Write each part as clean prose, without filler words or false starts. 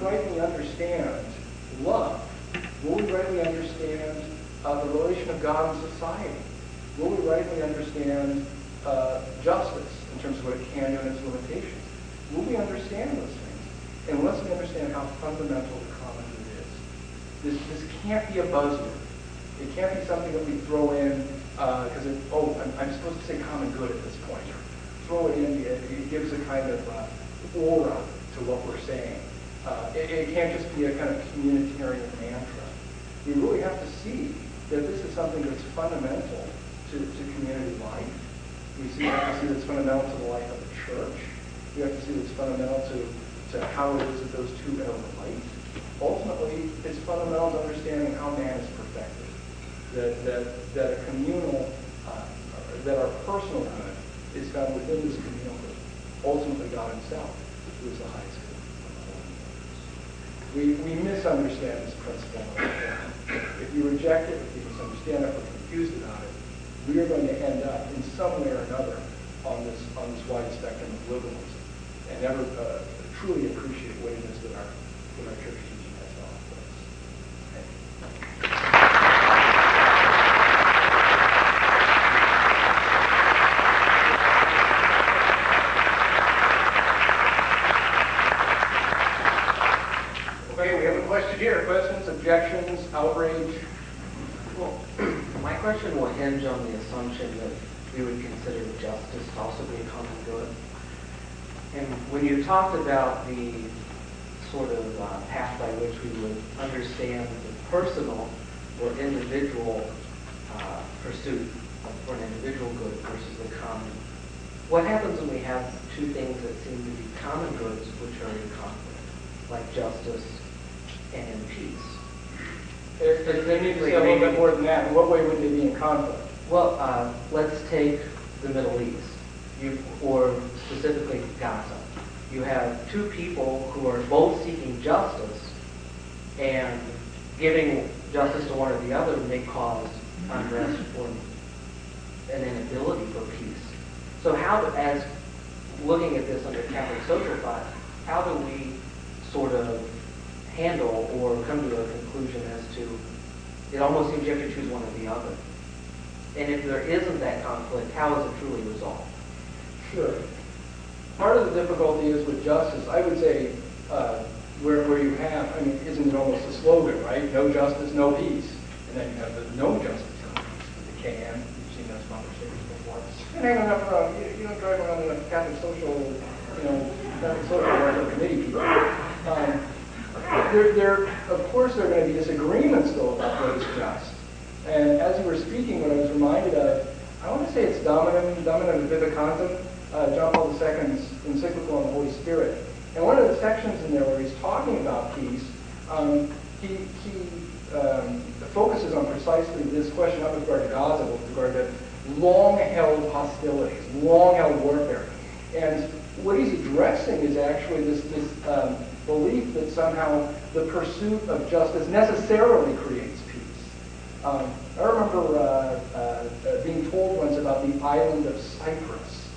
rightly understand love? Will we rightly understand the relation of God and society? Will we rightly understand justice in terms of what it can do and its limitations? Will we understand those things? And unless we understand how fundamental the common good is, this can't be a buzzword. It can't be something that we throw in because I'm supposed to say common good at this point. Throw it in, it gives a kind of aura to what we're saying. It can't just be a kind of communitarian mantra. We really have to see that this is something that's fundamental to community life. We have to see that it's fundamental to the life of the church. We have to see that it's fundamental to how it is that those two interrelate. Ultimately, it's fundamental to understanding how man is perfected. That a communal, that our personal good is found within this communal good. Ultimately, God himself, who is the highest good of all universe. We misunderstand this principle. If you reject it, if you misunderstand it, or confused about it, we are going to end up in some way or another on this wide spectrum of liberalism and never truly appreciate what it is that our church teaching has to offer us. Thank you. Okay, we have a question here. Questions, objections, outrage? Well, my question will hinge on the assumption that we would consider justice to also be a common good. And when you talked about the sort of path by which we would understand the personal or individual pursuit for an individual good versus the common, what happens when we have two things that seem to be common goods which are in conflict, like justice and peace? They need to say a little bit more than that. In what way would they be in conflict? Well, let's take the Middle East, or specifically Gaza. You have two people who are both seeking justice, and giving justice to one or the other may cause unrest or an inability for peace. So as looking at this under Catholic social thought, how do we sort of handle or come to a conclusion as to, it almost seems you have to choose one or the other. And if there isn't that conflict, how is it truly resolved? Sure. Part of the difficulty is with justice, I would say, where you have, I mean, isn't it almost a slogan, right? No justice, no peace. And then you have the no justice, no peace with the KM. You've seen those conversations before. And hanging up around, you don't drive around in a Catholic social, Catholic social worker committee people. Of course, there are going to be disagreements, though, about what is just. And as you were speaking, what I was reminded of, I want to say it's Dominum Vivicantem, John Paul II's Encyclical on the Holy Spirit. And one of the sections in there where he's talking about peace, he focuses on precisely this question, not with regard to Gaza, but with regard to long-held hostilities, long-held warfare. And what he's addressing is actually this belief that somehow the pursuit of justice necessarily creates peace. I remember being told once about the island of Cyprus.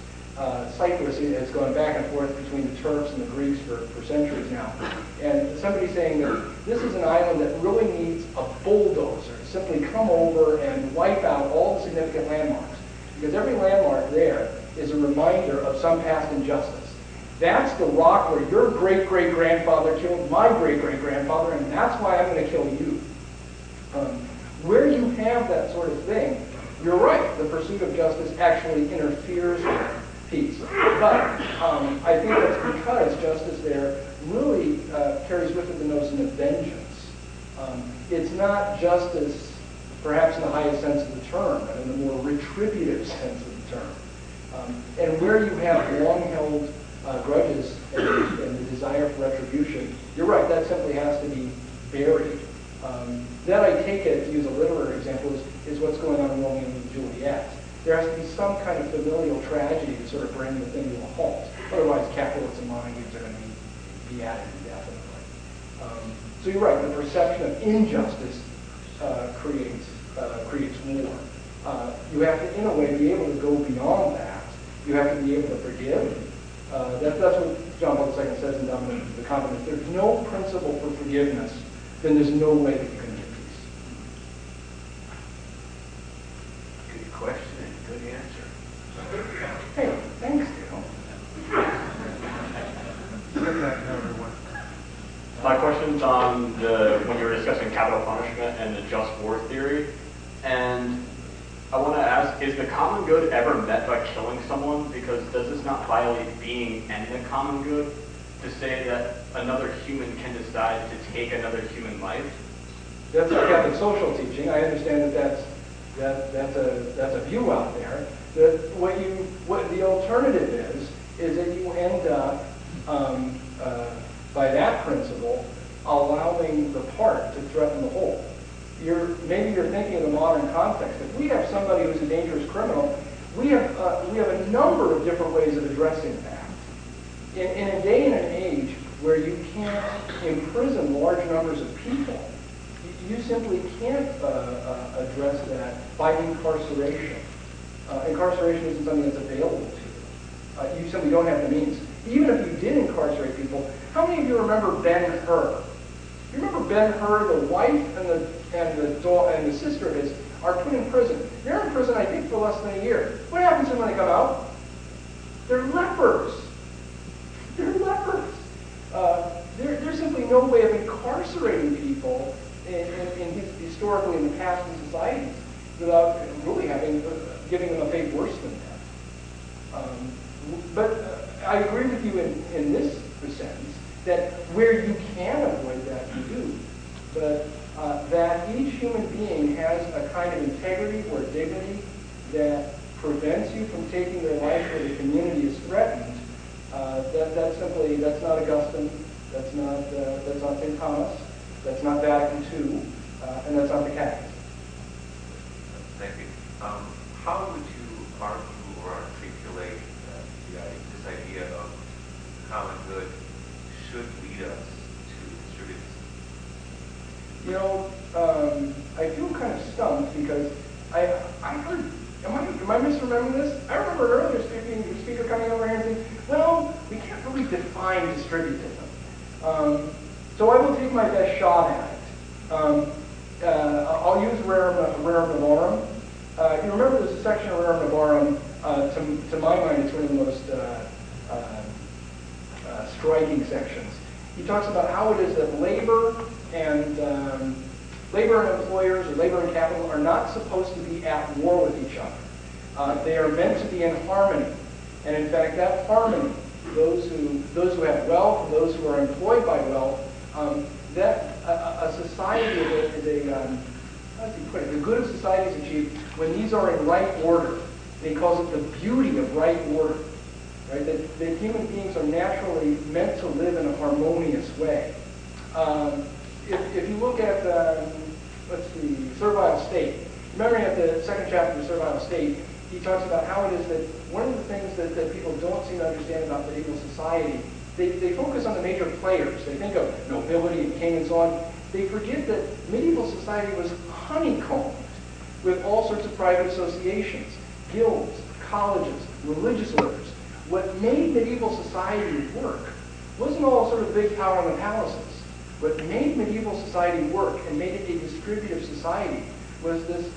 Cyprus has gone back and forth between the Turks and the Greeks for centuries now. And somebody saying that this is an island that really needs a bulldozer to simply come over and wipe out all the significant landmarks. Because every landmark there is a reminder of some past injustice. That's the rock where your great-great-grandfather killed my great-great-grandfather, and that's why I'm going to kill you. Where you have that sort of thing, you're right, the pursuit of justice actually interferes with peace. But I think that's because justice there really carries with it the notion of vengeance. It's not justice, perhaps in the highest sense of the term, but in the more retributive sense of the term. And where you have long-held grudges and the desire for retribution, you're right, that simply has to be buried. That, I take it, to use a literary example, is what's going on in Romeo and Juliet. There has to be some kind of familial tragedy to sort of bring the thing to a halt. Otherwise, Capulets and Montagues are going to be added indefinitely. So you're right, the perception of injustice creates war. You have to, in a way, be able to go beyond that. You have to be able to forgive. That's what John Paul II says in the Covenant, if there's no principle for forgiveness, then there's no way that you can get peace. Good question and good answer. Hey, thanks, Dale. My question's on when you were discussing capital punishment and the just war theory, and I want to ask, is the common good ever met by killing someone? Because does this not violate being and the common good to say that another human can decide to take another human life? That's a Catholic social teaching. I understand that's a view out there. That what the alternative is that you end up by that principle allowing the part to threaten the whole. Maybe you're thinking of the modern context. If we have somebody who's a dangerous criminal, we have a number of different ways of addressing that. In a day and an age where you can't imprison large numbers of people, you simply can't address that by incarceration. Incarceration isn't something that's available to you. You simply don't have the means. Even if you did incarcerate people, how many of you remember Ben-Hur? You remember Ben-Hur, the wife and the sister of his are put in prison. They're in prison, I think, for less than a year. What happens to them when they come out? They're lepers. They're lepers. There's simply no way of incarcerating people historically in the past in societies without really giving them a fate worse than that. But I agree with you in this sense that where you can avoid that, you do. But that each human being has a kind of integrity or dignity that prevents you from taking their life where the community is threatened. That's not Augustine. That's not St. Thomas. That's not Vatican II, and that's not the Catholic. Thank you. How would you argue or articulate this idea of common good should lead us to distributism? You know, I feel kind of stumped because I heard, am I misremembering this? I remember an earlier speaker coming over here and saying, well, we can't really define distributism. So I will take my best shot at it. I'll use rerum novarum. You remember there's a section of rerum novarum, to my mind, it's one of the most striking sections. He talks about how it is that labor and employers, or labor and capital, are not supposed to be at war with each other. They are meant to be in harmony. And in fact, that harmony, those who have wealth, and those who are employed by wealth, a society is how does he put it? The good of society is achieved when these are in right order. And he calls it the beauty of right order. Right? That human beings are naturally meant to live in a harmonious way. If you look at, Servile State, remember at the second chapter of Servile State, he talks about how it is that one of the things that people don't seem to understand about medieval society, they focus on the major players. They think of nobility and king and so on. They forget that medieval society was honeycombed with all sorts of private associations, guilds, colleges, religious orders. What made medieval society work wasn't all sort of big tower in the palaces. What made medieval society work and made it a distributive society was this